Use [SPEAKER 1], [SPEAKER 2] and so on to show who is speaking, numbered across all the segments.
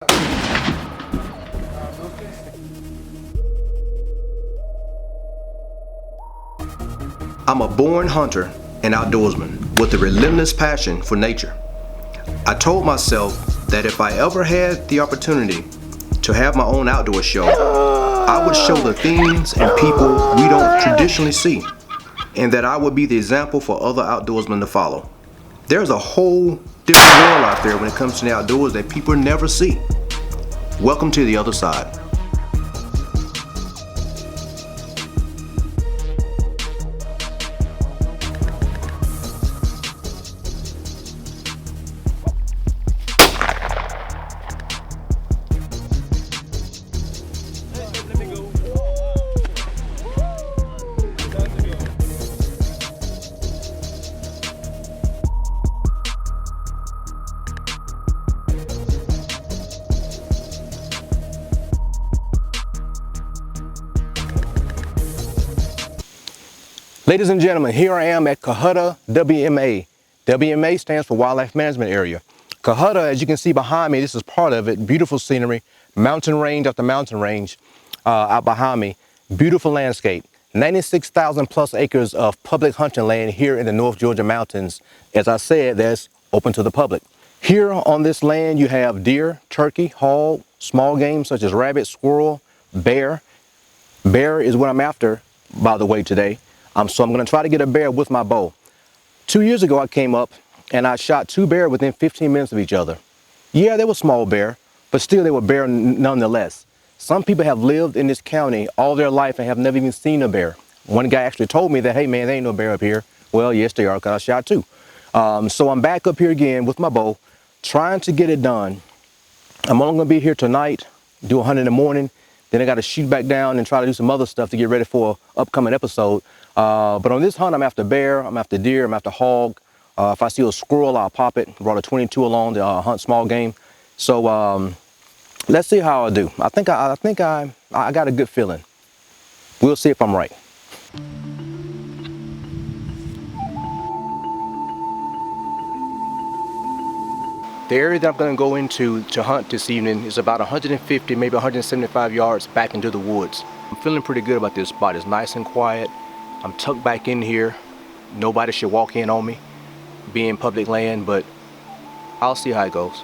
[SPEAKER 1] I'm a born hunter and outdoorsman with a relentless passion for nature. I told myself that if I ever had the opportunity to have my own outdoor show, I would show the things and people we don't traditionally see, and that I would be the example for other outdoorsmen to follow. There's a whole different world out there when it comes to the outdoors that people never see. Welcome to the other side. Ladies and gentlemen, here I am at Cohutta WMA. WMA stands for Wildlife Management Area. Cohutta, as you can see behind me, this is part of it. Beautiful scenery, mountain range after mountain range out behind me. Beautiful landscape. 96,000 plus acres of public hunting land here in the North Georgia mountains. As I said, that's open to the public. Here on this land, you have deer, turkey, hog, small game such as rabbit, squirrel, bear. Bear is what I'm after, by the way, today. So I'm going to try to get a bear with my bow. 2 years ago I came up and I shot 2 bears within 15 minutes of each other. Yeah, they were small bear, but still they were bear nonetheless. Some people have lived in this county all their life and have never even seen a bear. One guy actually told me that, hey man, there ain't no bear up here. Well, yes they are, because I shot 2. So I'm back up here again with my bow, trying to get it done. I'm only going to be here tonight, do 100 in the morning. Then I got to shoot back down and try to do some other stuff to get ready for an upcoming episode. But on this hunt, I'm after bear, I'm after deer, I'm after hog. If I see a squirrel, I'll pop it. Brought a 22 along to hunt small game. So let's see how I do. I think I got a good feeling. We'll see if I'm right. The area that I'm going to go into to hunt this evening is about 150, maybe 175 yards back into the woods. I'm feeling pretty good about this spot. It's nice and quiet. I'm tucked back in here. Nobody should walk in on me, being public land, but I'll see how it goes.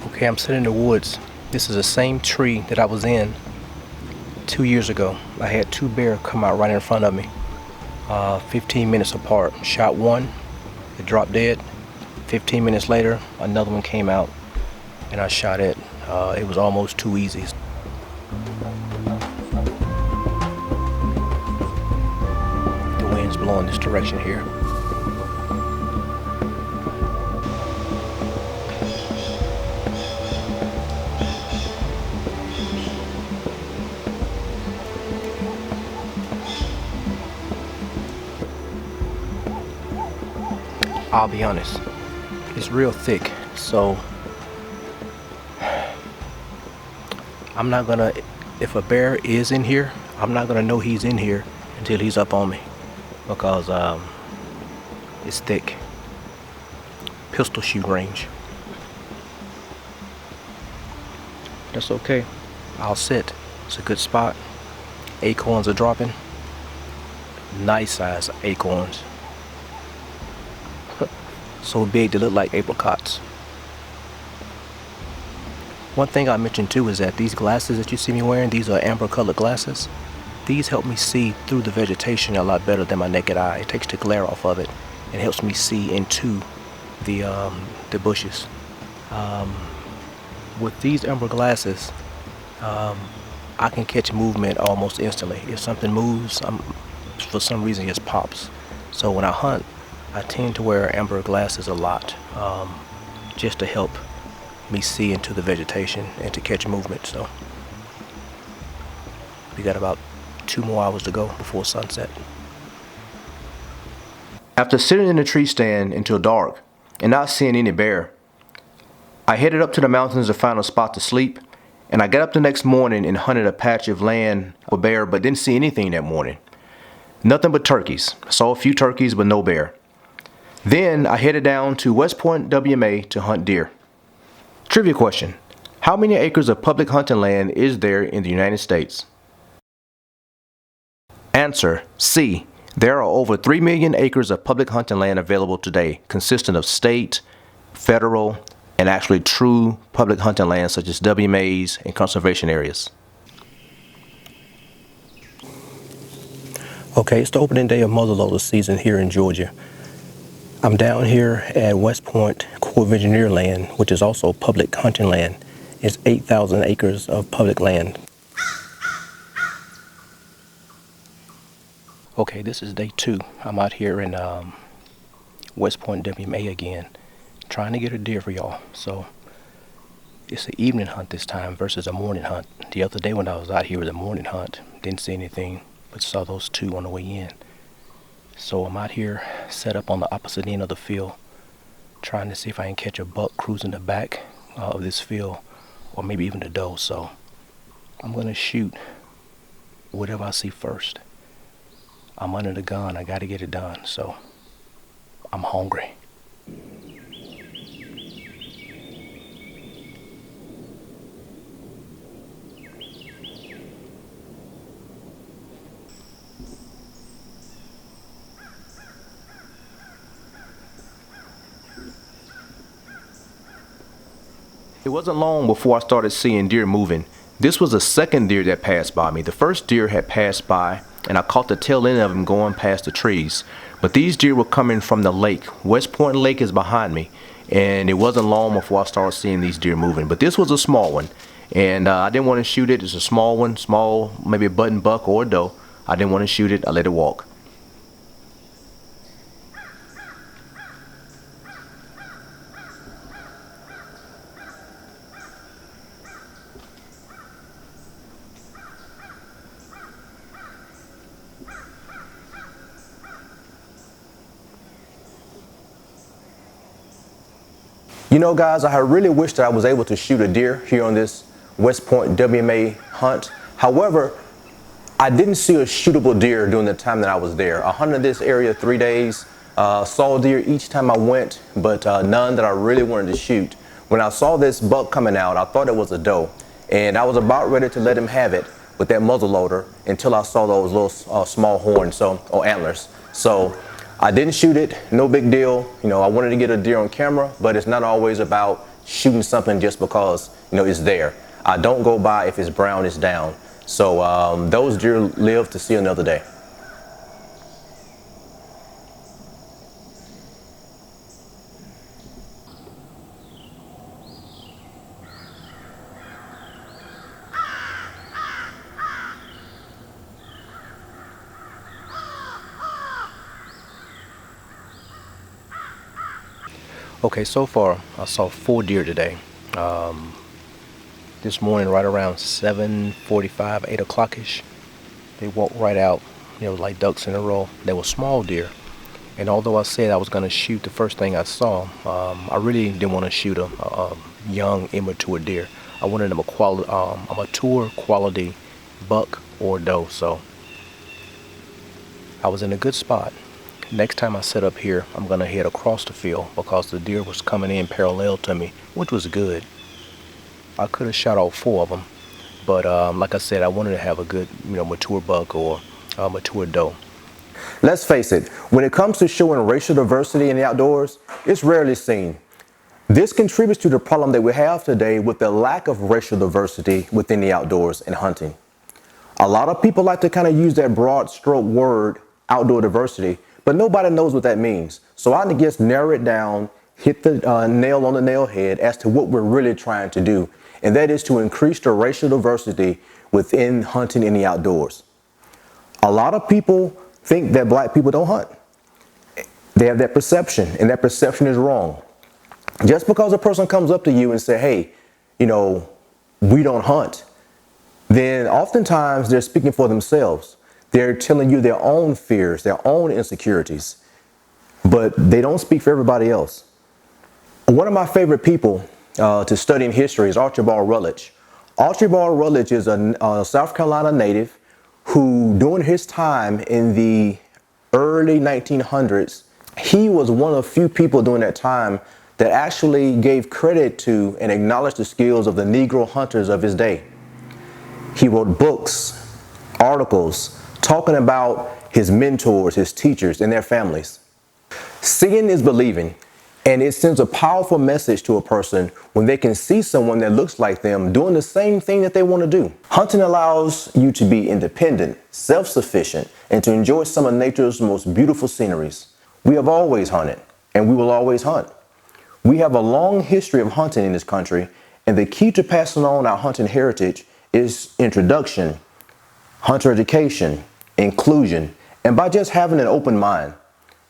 [SPEAKER 1] Okay, I'm sitting in the woods. This is the same tree that I was in 2 years ago. I had 2 bears come out right in front of me, 15 minutes apart. Shot one, it dropped dead. 15 minutes later, another one came out and I shot it. It was almost too easy. The wind's blowing this direction here. I'll be honest, it's real thick, so I'm not gonna, if a bear is in here, I'm not gonna know he's in here until he's up on me, because it's thick. Pistol shoot range. That's okay. I'll sit. It's a good spot. Acorns are dropping. Nice size acorns. So big they look like apricots. One thing I mentioned too is that these glasses that you see me wearing, these are amber colored glasses. These help me see through the vegetation a lot better than my naked eye. It takes the glare off of it and helps me see into the bushes. With these amber glasses, I can catch movement almost instantly. If something moves, for some reason it just pops. So when I hunt, I tend to wear amber glasses a lot, just to help me see into the vegetation and to catch movement. So we got about 2 more hours to go before sunset. After sitting in the tree stand until dark and not seeing any bear, I headed up to the mountains to find a spot to sleep, and I got up the next morning and hunted a patch of land for bear, but didn't see anything that morning. Nothing but turkeys. I saw a few turkeys, but no bear. Then I headed down to West Point, WMA to hunt deer. Trivia question: how many acres of public hunting land is there in the United States? Answer: C. There are over 3 million acres of public hunting land available today, consisting of state, federal, and actually true public hunting land such as WMAs and conservation areas. Okay, it's the opening day of muzzleloader season here in Georgia. I'm down here at West Point Corps of Engineer land, which is also public hunting land. It's 8,000 acres of public land. Okay, this is day 2. I'm out here in West Point WMA again, trying to get a deer for y'all. So it's an evening hunt this time versus a morning hunt. The other day when I was out here with a morning hunt, didn't see anything, but saw those 2 on the way in. So I'm out here set up on the opposite end of the field, trying to see if I can catch a buck cruising the back of this field, or maybe even a doe. So I'm gonna shoot whatever I see first. I'm under the gun, I gotta get it done, so I'm hungry. It wasn't long before I started seeing deer moving. This was the second deer that passed by me. The first deer had passed by and I caught the tail end of him going past the trees. But these deer were coming from the lake. West Point Lake is behind me, and it wasn't long before I started seeing these deer moving. But this was a small one, and I didn't want to shoot it. It's a small one, small, maybe a button buck or a doe. I didn't want to shoot it. I let it walk. You know, guys, I really wish that I was able to shoot a deer here on this West Point WMA hunt. However, I didn't see a shootable deer during the time that I was there. I hunted this area 3 days, saw deer each time I went, but none that I really wanted to shoot. When I saw this buck coming out, I thought it was a doe, and I was about ready to let him have it with that muzzle loader until I saw those little small horns, or antlers. So I didn't shoot it, no big deal. You know, I wanted to get a deer on camera, but it's not always about shooting something just because, you know, it's there. I don't go by if it's brown, it's down. So those deer live to see another day. Okay, so far I saw 4 deer today. This morning right around 7:45, 8 o'clock-ish, they walked right out, you know, like ducks in a row. They were small deer, and although I said I was going to shoot the first thing I saw, I really didn't want to shoot a young, immature deer. I wanted a mature quality buck or doe, so I was in a good spot. Next time I set up here, I'm going to head across the field because the deer was coming in parallel to me, which was good. I could have shot all 4 of them, but like I said, I wanted to have a good, you know, mature buck or a mature doe. Let's face it, when it comes to showing racial diversity in the outdoors, it's rarely seen. This contributes to the problem that we have today with the lack of racial diversity within the outdoors and hunting. A lot of people like to kind of use that broad stroke word, outdoor diversity, but nobody knows what that means. So I just narrow it down, hit the nail on the nail head as to what we're really trying to do, and that is to increase the racial diversity within hunting in the outdoors. A lot of people think that black people don't hunt. They have that perception, and that perception is wrong. Just because a person comes up to you and say, hey, you know, we don't hunt, then oftentimes they're speaking for themselves. They're telling you their own fears, their own insecurities, but they don't speak for everybody else. One of my favorite people to study in history is Archibald Rutledge. Archibald Rutledge is a South Carolina native who, during his time in the early 1900s, he was one of the few people during that time that actually gave credit to and acknowledged the skills of the Negro hunters of his day. He wrote books, articles, talking about his mentors, his teachers, and their families. Seeing is believing, and it sends a powerful message to a person when they can see someone that looks like them doing the same thing that they want to do. Hunting allows you to be independent, self-sufficient, and to enjoy some of nature's most beautiful sceneries. We have always hunted, and we will always hunt. We have a long history of hunting in this country, and the key to passing on our hunting heritage is introduction, hunter education, inclusion, and by just having an open mind.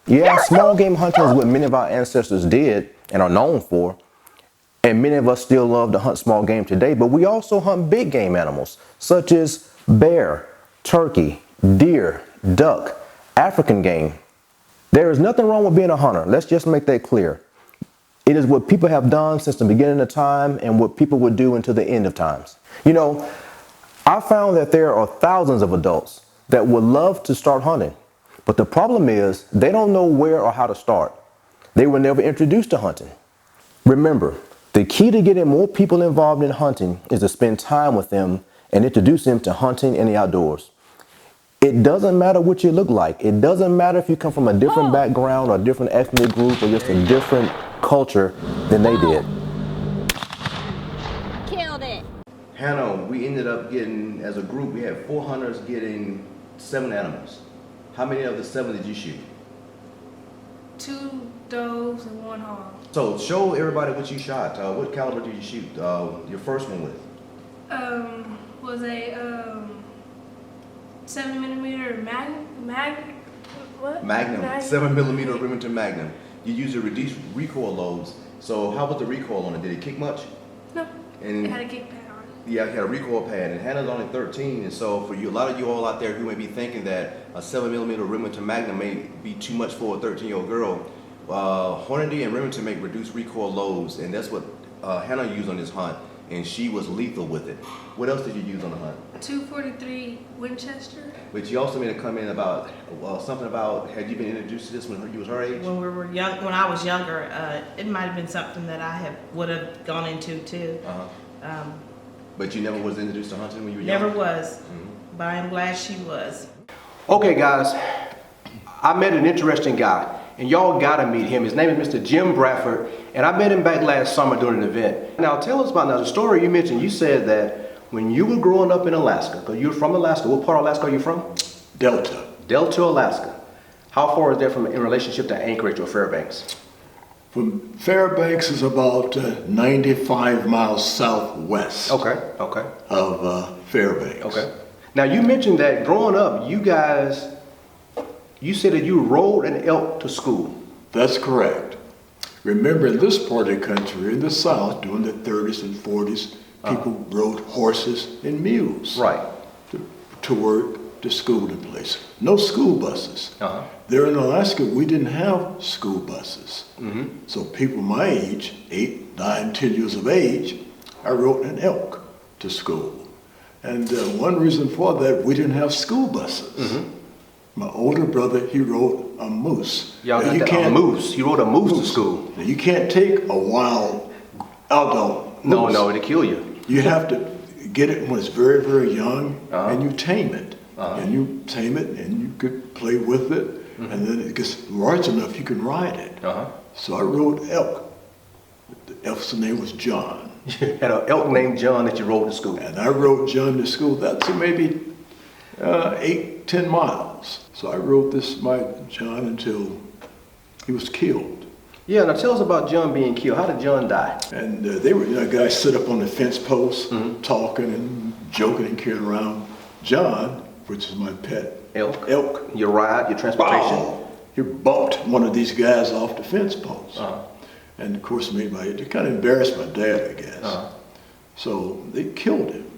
[SPEAKER 1] Yeah, small game hunting is what many of our ancestors did and are known for, and many of us still love to hunt small game today, but we also hunt big game animals such as bear, turkey, deer, duck, African game. There is nothing wrong with being a hunter. Let's just make that clear. It is what people have done since the beginning of time and what people would do until the end of times. You know, I found that there are thousands of adults that would love to start hunting, but the problem is they don't know where or how to start. They were never introduced to hunting. Remember, the key to getting more people involved in hunting is to spend time with them and introduce them to hunting in the outdoors. It doesn't matter what you look like. It doesn't matter if you come from a different background or a different ethnic group or just a different culture than they did.
[SPEAKER 2] Killed it.
[SPEAKER 1] Hannah, we ended up getting, as a group, we had 4 hunters getting 7 animals. How many of the 7 did you shoot?
[SPEAKER 3] 2 does and 1 hog.
[SPEAKER 1] So show everybody what you shot. What caliber did you shoot your first one with?
[SPEAKER 3] Was a 7mm Magnum.
[SPEAKER 1] 7mm Remington Magnum. You used to reduce recoil loads. So how was the recoil on it? Did it kick much?
[SPEAKER 3] No.
[SPEAKER 1] And
[SPEAKER 3] it had a kick pad on it.
[SPEAKER 1] Yeah, it had a recoil pad, and Hannah's only 13, and so for you, a lot of you all out there who may be thinking that a 7mm Remington Magnum may be too much for a 13-year-old girl, Hornady and Remington make reduced recoil loads, and that's what Hannah used on this hunt, and she was lethal with it. What else did you use on the hunt?
[SPEAKER 3] 243 Winchester.
[SPEAKER 1] But you also made a comment about something about, had you been introduced to this when you was her age?
[SPEAKER 4] When we were young, when I was younger, it might have been something that I would have gone into too.
[SPEAKER 1] But you never was introduced to hunting when you were
[SPEAKER 4] Never
[SPEAKER 1] young?
[SPEAKER 4] was, but I am glad she was.
[SPEAKER 1] Okay guys, I met an interesting guy, and y'all gotta meet him. His name is Mr. Jim Bradford, and I met him back last summer during an event. Now tell us about the story you mentioned. You said that when you were growing up in Alaska, because you're from Alaska, what part of Alaska are you from?
[SPEAKER 5] Delta.
[SPEAKER 1] Delta, Alaska. How far is that from in relationship to Anchorage or Fairbanks?
[SPEAKER 5] From Fairbanks is about 95 miles southwest of Fairbanks.
[SPEAKER 1] Okay. Now you mentioned that growing up, you said that you rode an elk to school.
[SPEAKER 5] That's correct. Remember, in this part of the country, in the South, during the 30s and 40s, people rode horses and mules.
[SPEAKER 1] Right.
[SPEAKER 5] To work, to school and places. No school buses. There in Alaska, we didn't have school buses. So people my age, 8, 9, 10 years of age, I rode an elk to school. And one reason for that, we didn't have school buses. My older brother, he rode a moose.
[SPEAKER 1] A moose? You rode a moose to school?
[SPEAKER 5] Now, you can't take a wild adult moose.
[SPEAKER 1] No, it'll kill you.
[SPEAKER 5] You have to get it when it's very, very young, and you tame it. And you tame it, and you you could play with it, and then it gets large enough you can ride it. So I rode elk. The elk's name was John.
[SPEAKER 1] You had an elk named John that you rode to school.
[SPEAKER 5] And I rode John to school. That's maybe 8-10 miles. So I rode my John until he was killed.
[SPEAKER 1] Yeah, now tell us about John being killed. How did John die?
[SPEAKER 5] And they were, guys sit up on the fence post, talking and joking and carrying around John, which is my pet. Elk.
[SPEAKER 1] Your ride, your transportation.
[SPEAKER 5] Wow. He bumped one of these guys off the fence post. And of course, they kind of embarrassed my dad, I guess. So they killed him.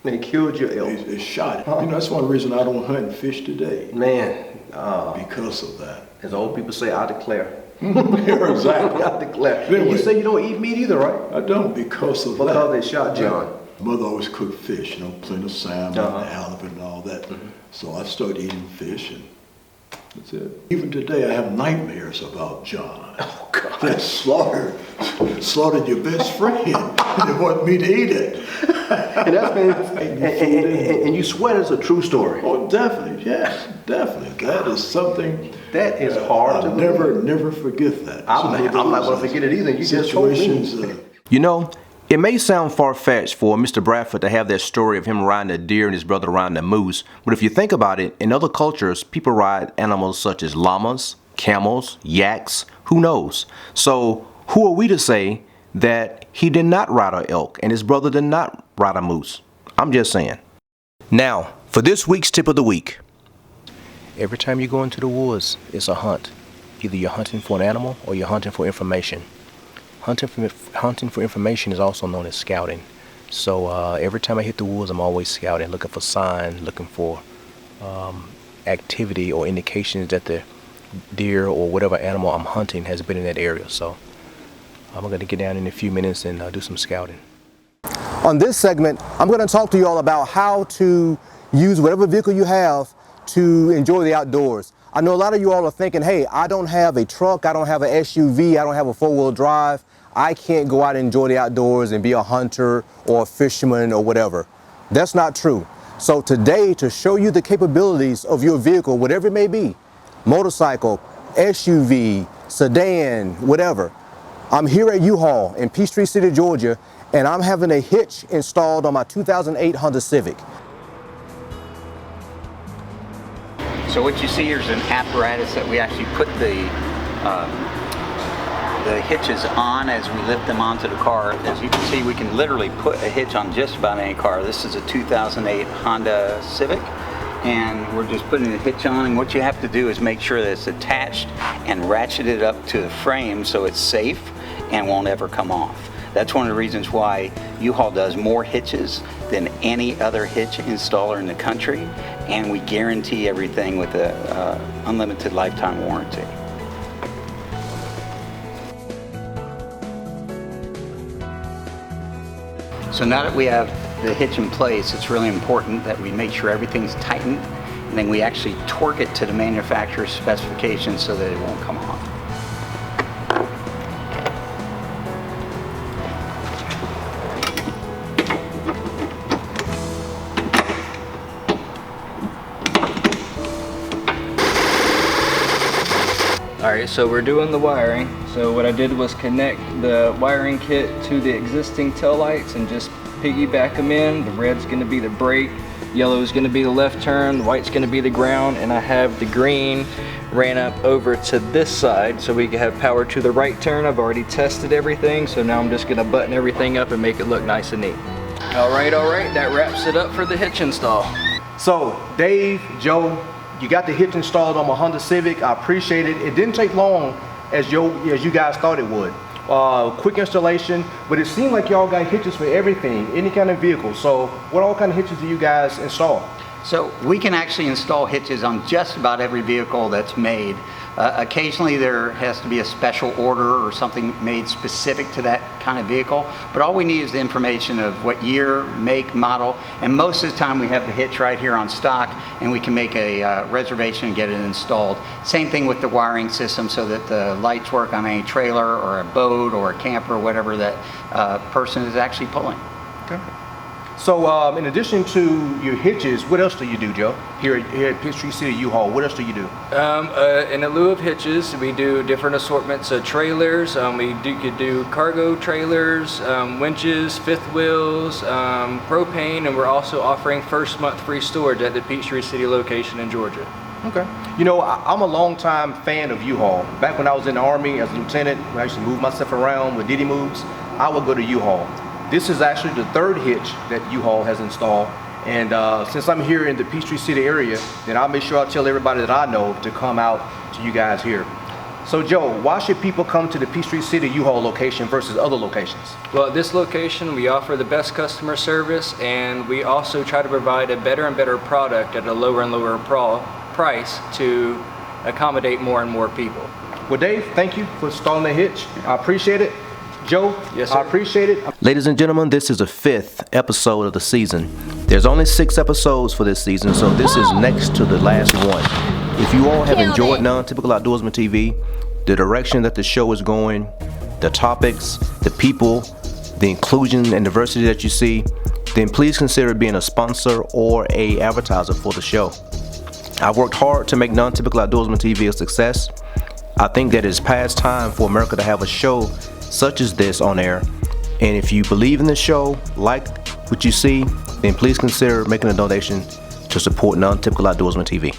[SPEAKER 1] They killed your elk.
[SPEAKER 5] They shot him. That's one reason I don't hunt and fish today.
[SPEAKER 1] Man.
[SPEAKER 5] Because of that.
[SPEAKER 1] As old people say, I declare.
[SPEAKER 5] Yeah, exactly.
[SPEAKER 1] I declare.
[SPEAKER 5] Anyway,
[SPEAKER 1] You say you don't eat meat either, right?
[SPEAKER 5] I don't because of that.
[SPEAKER 1] Because they shot John.
[SPEAKER 5] Mother always cooked fish, plenty of salmon, halibut, and all that. So I started eating fish, and that's it. Even today, I have nightmares about John.
[SPEAKER 1] Oh, God.
[SPEAKER 5] That slaughtered your best friend. They want me to eat it.
[SPEAKER 1] And that's been, and you swear it's a true story.
[SPEAKER 5] Oh, definitely, yes, definitely. That is something
[SPEAKER 1] That is hard to
[SPEAKER 5] never forget that.
[SPEAKER 1] I'm not going to forget it either. You just told me.
[SPEAKER 2] You know, it may sound far-fetched for Mr. Bradford to have that story of him riding a deer and his brother riding a moose, but if you think about it, in other cultures, people ride animals such as llamas, camels, yaks, who knows? So who are we to say that he did not ride an elk and his brother did not ride a moose? I'm just saying. Now, for this week's tip of the week. Every time you go into the woods, it's a hunt. Either you're hunting for an animal or you're hunting for information. Hunting for information is also known as scouting. So every time I hit the woods, I'm always scouting, looking for signs, looking for activity or indications that the deer or whatever animal I'm hunting has been in that area. So I'm going to get down in a few minutes and do some scouting.
[SPEAKER 1] On this segment, I'm going to talk to you all about how to use whatever vehicle you have to enjoy the outdoors. I know a lot of you all are thinking, hey, I don't have a truck, I don't have an SUV, I don't have a four-wheel drive. I can't go out and enjoy the outdoors and be a hunter or a fisherman or whatever. That's not true. So today, to show you the capabilities of your vehicle, whatever it may be, motorcycle, SUV, sedan, whatever, I'm here at U-Haul in Peachtree City, Georgia, and I'm having a hitch installed on my 2008 Honda Civic.
[SPEAKER 6] So what you see here is an apparatus that we actually put the hitches on as we lift them onto the car. As you can see, we can literally put a hitch on just about any car. This is a 2008 Honda Civic, and we're just putting the hitch on, and what you have to do is make sure that it's attached and ratcheted up to the frame so it's safe and won't ever come off. That's one of the reasons why U-Haul does more hitches than any other hitch installer in the country, and we guarantee everything with an unlimited lifetime warranty. So now that we have the hitch in place, it's really important that we make sure everything's tightened, and then we actually torque it to the manufacturer's specifications so that it won't come off.
[SPEAKER 7] Alright, so we're doing the wiring. So what I did was connect the wiring kit to the existing tail lights and just piggyback them in. The red's going to be the brake, yellow is going to be the left turn, the white's going to be the ground, and I have the green ran up over to this side so we can have power to the right turn. I've already tested everything, so now I'm just going to button everything up and make it look nice and neat. Alright, that wraps it up for the hitch install.
[SPEAKER 1] So Dave, Joe, you got the hitch installed on my Honda Civic. I appreciate it. It didn't take long as you guys thought it would. Quick installation, but it seemed like y'all got hitches for everything, any kind of vehicle. So what all kind of hitches do you guys install?
[SPEAKER 6] So we can actually install hitches on just about every vehicle that's made. Occasionally there has to be a special order or something made specific to that kind of vehicle, but all we need is the information of what year, make, model, and most of the time we have the hitch right here on stock and we can make a reservation and get it installed. Same thing with the wiring system so that the lights work on any trailer or a boat or a camper or whatever that person is actually pulling.
[SPEAKER 1] Okay.
[SPEAKER 2] So in addition to your hitches, what else do you do, Joe? Here at Peachtree City U-Haul, what else do you do?
[SPEAKER 7] In lieu of hitches, we do different assortments of trailers. Could do cargo trailers, winches, fifth wheels, propane, and we're also offering first month free storage at the Peachtree City location in Georgia.
[SPEAKER 2] Okay. You know, I'm a longtime fan of U-Haul. Back when I was in the Army as a lieutenant, when I used to move myself around with Diddy moves, I would go to U-Haul. This is actually the third hitch that U-Haul has installed. And since I'm here in the Peachtree City area, then I'll make sure I tell everybody that I know to come out to you guys here. So Joe, why should people come to the Peachtree City U-Haul location versus other locations?
[SPEAKER 7] Well, at this location, we offer the best customer service, and we also try to provide a better and better product at a lower and lower price to accommodate more and more people.
[SPEAKER 2] Well, Dave, thank you for installing the hitch. I appreciate it. Joe,
[SPEAKER 7] yes, sir.
[SPEAKER 2] I appreciate it. Ladies and gentlemen, this is the 5th episode of the season. There's only 6 episodes for this season, so this is next to the last one. If you all have enjoyed N.onT.ypical Outdoorsman TV, the direction that the show is going, the topics, the people, the inclusion and diversity that you see, then please consider being a sponsor or a advertiser for the show. I've worked hard to make N.onT.ypical Outdoorsman TV a success. I think that it's past time for America to have a show such as this on air. And if you believe in the show, like what you see, then please consider making a donation to support N.onT.ypical Outdoorsman TV.